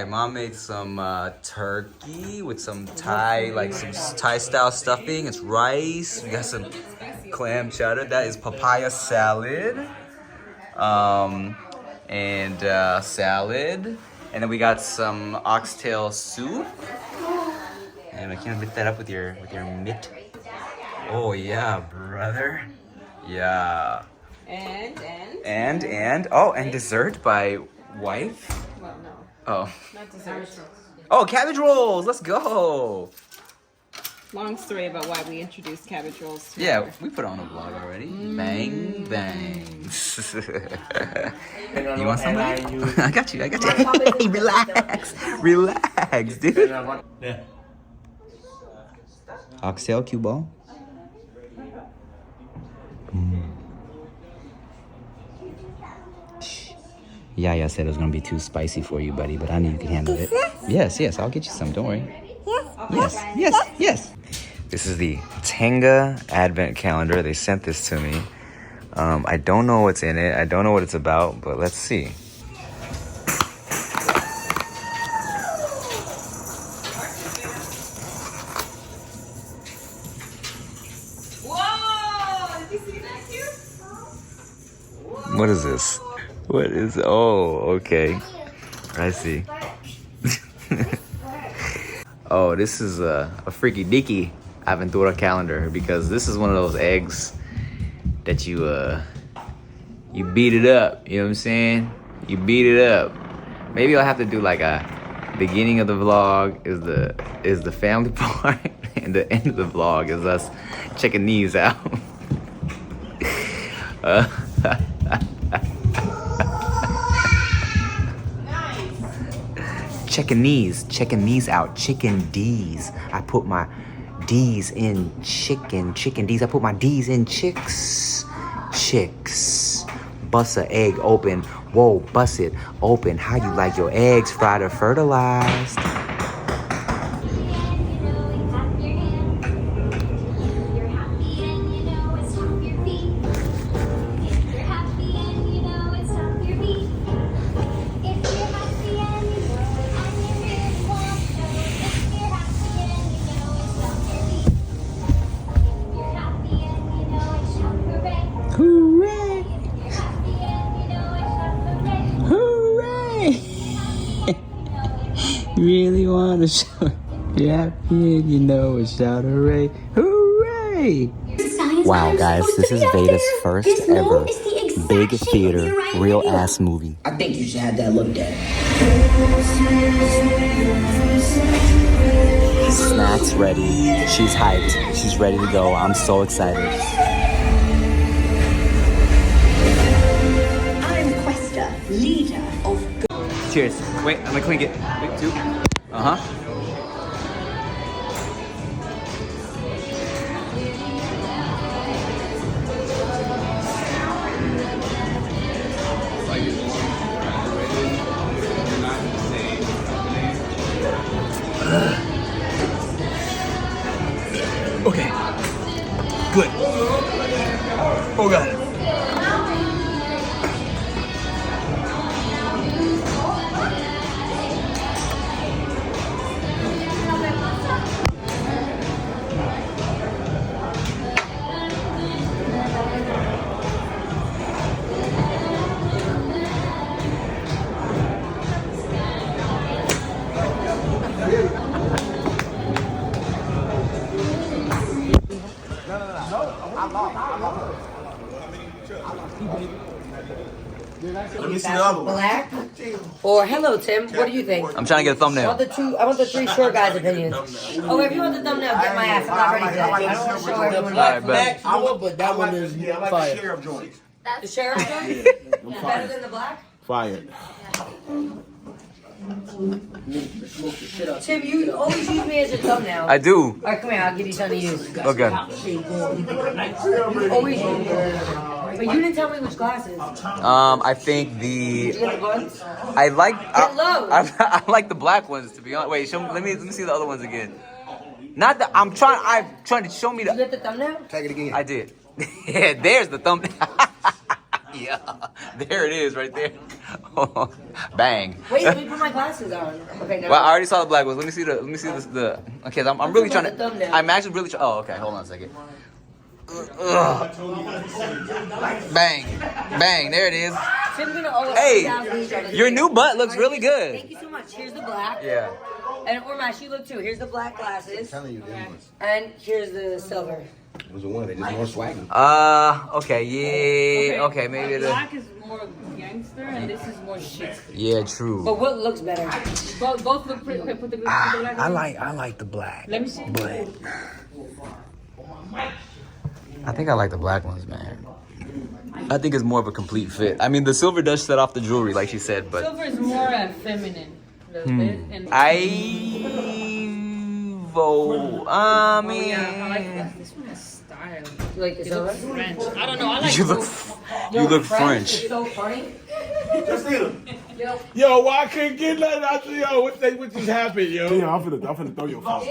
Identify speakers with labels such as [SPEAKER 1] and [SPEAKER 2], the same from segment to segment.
[SPEAKER 1] Alright, Mom made some turkey with some Thai, like some Thai style stuffing. It's rice. We got some clam chowder. That is papaya salad. And salad. And then we got some oxtail soup. And I can't mix that up with your mitt. Oh yeah, brother. Yeah. And dessert by wife.
[SPEAKER 2] Well, no.
[SPEAKER 1] Oh.
[SPEAKER 2] Not dessert.
[SPEAKER 1] Oh, cabbage rolls. Let's go.
[SPEAKER 2] Long story about why we introduced cabbage rolls.
[SPEAKER 1] Yeah, we put on a vlog already. Bang, bang. You want some? I got you. Hey, relax, dude. Oxtail cue ball. Yeah, said it was gonna be too spicy for you, buddy, but I knew you could handle it. Yes, I'll get you some. Don't worry. Yes. This is the Tenga Advent Calendar. They sent this to me. I don't know what's in it. I don't know what it's about, but let's see.
[SPEAKER 2] Whoa! Did you see that, cute?
[SPEAKER 1] What is this? What is? Oh, okay. I see. Oh, this is a freaky dicky Aventura calendar because this is one of those eggs that you beat it up. You know what I'm saying? You beat it up. Maybe I'll have to do like a beginning of the vlog is the family part, and the end of the vlog is us checking these out. Checking these out. Chicken D's. I put my D's in chicken D's. I put my D's in chicks. Bust a egg open. Whoa, bust it open. How you like your eggs, fried or fertilized? Really want to show you're happy and you know it, shout hooray, hooray! Wow, guys, this is Veda's first ever big theater, real ass movie.
[SPEAKER 3] I think you should have that looked at.
[SPEAKER 1] Snacks ready, she's hyped, she's ready to go, I'm so excited.
[SPEAKER 3] I'm Questa, leader of...
[SPEAKER 1] Cheers. Wait, I'm gonna clink it. Wait, two. Uh-huh. Okay. Good. Oh God.
[SPEAKER 4] Let me see the other one.
[SPEAKER 5] Black or hello Tim, what do you think?
[SPEAKER 1] I'm trying to get a thumbnail.
[SPEAKER 5] I want the three short guys' opinions. Oh, if you want the thumbnail, get my ass. I'm not ready for that. I don't want to show everyone.
[SPEAKER 1] Alright,
[SPEAKER 5] Black.
[SPEAKER 4] I would, but that one is fire. Sheriff joints.
[SPEAKER 5] The sheriff's joint? Better than the black?
[SPEAKER 4] Fired.
[SPEAKER 5] Tim, you always use me as your thumbnail.
[SPEAKER 1] I do.
[SPEAKER 5] Alright, come here. I'll give you something to use.
[SPEAKER 1] Okay.
[SPEAKER 5] You always use me. But you didn't tell me which glasses.
[SPEAKER 1] I think
[SPEAKER 5] Did you get the buns?
[SPEAKER 1] I like
[SPEAKER 5] Hello.
[SPEAKER 1] I like the black ones, to be honest. Wait, let me see the other ones again. Not the I'm trying to show me
[SPEAKER 5] Did you
[SPEAKER 1] the
[SPEAKER 5] get the thumbnail?
[SPEAKER 4] Take it again.
[SPEAKER 1] I did. Yeah, there's the thumbnail. Yeah, there it is right there. Bang.
[SPEAKER 5] Wait, let me put my glasses on. Okay, now.
[SPEAKER 1] Well, I already saw the black ones. Let me see the. Okay, I'm really trying
[SPEAKER 5] the
[SPEAKER 1] to.
[SPEAKER 5] thumbnail.
[SPEAKER 1] I'm actually really. Oh, okay. Hold on a second. Bang, bang. There it is.
[SPEAKER 5] So I'm gonna always
[SPEAKER 1] Hey,
[SPEAKER 5] down these on the
[SPEAKER 1] your
[SPEAKER 5] screen.
[SPEAKER 1] new butt looks really good.
[SPEAKER 5] Thank you so much. Here's the black.
[SPEAKER 1] Yeah.
[SPEAKER 5] And Ormash, you look too. Here's the black glasses.
[SPEAKER 4] telling you, them ones.
[SPEAKER 5] And here's the silver.
[SPEAKER 4] Those are one. They just more swaggy.
[SPEAKER 1] Okay, yeah. Okay, maybe the.
[SPEAKER 2] Black is more gangster and this is more shit.
[SPEAKER 1] Yeah, true.
[SPEAKER 5] But what looks better?
[SPEAKER 2] Both look pretty. Okay, put the black on.
[SPEAKER 1] I like the black.
[SPEAKER 2] Let me see.
[SPEAKER 1] But I think I like the black ones, man. I think it's more of a complete fit. I mean, the silver does set off the jewelry, like she said, but
[SPEAKER 2] Silver is more feminine. A little bit. And
[SPEAKER 1] vote.
[SPEAKER 2] I like that. This one has style.
[SPEAKER 5] Like the
[SPEAKER 2] You look
[SPEAKER 5] silver?
[SPEAKER 2] French. I don't know. I like
[SPEAKER 1] You
[SPEAKER 2] both.
[SPEAKER 1] look French.
[SPEAKER 5] It's so funny.
[SPEAKER 4] Justina.
[SPEAKER 6] Yo, why I couldn't get nothing out of yo? What just happened, yo?
[SPEAKER 4] Yeah, I'm finna throw your phone.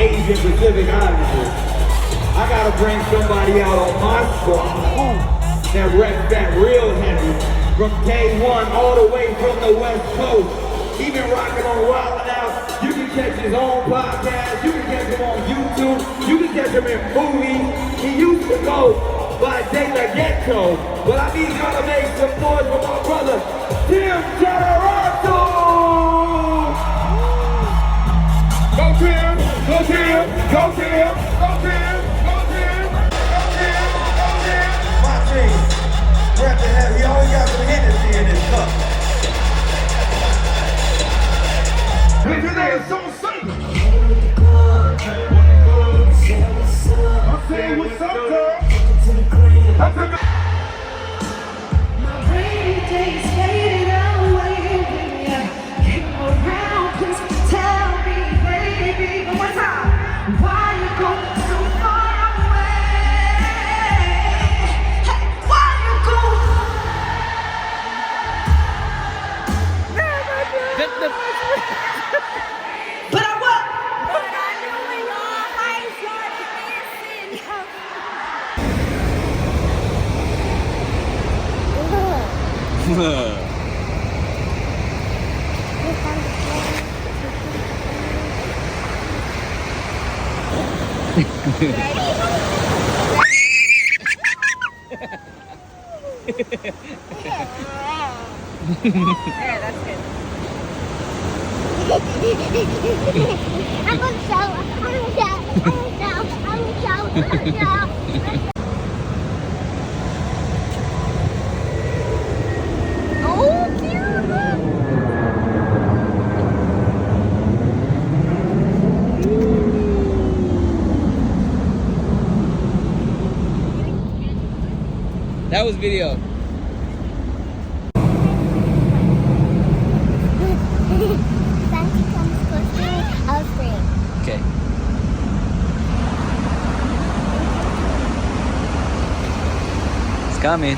[SPEAKER 7] Asian Pacific Islanders. I gotta bring somebody out on my squad that reps that real heavy from K1 all the way from the West Coast. He been rocking on Wildin' Out. You can catch his own podcast. You can catch him on YouTube. You can catch him in movies. He used to go by De La Ghetto. But I need y'all to make some noise for my brother, Tim Generato! Go Tim! Go Tim! Go Tim! Go Tim! Go Tim! Go Tim! Go Tim! My team. Brett the Heavy. He always got some Hennessy in his cup. His name is so simple. I'm saying what's up, girl? I took a
[SPEAKER 3] My rainy days faded away. Came around, please tell me, baby, one more time, why you go so far away? Hey, why you go? But I what? But I knew it always was missing.
[SPEAKER 2] Yeah, that's good.
[SPEAKER 8] I'm gonna show. Oh, cute.
[SPEAKER 1] That was video.
[SPEAKER 8] Santi comes close to me, I'll scream.
[SPEAKER 1] Okay. It's coming.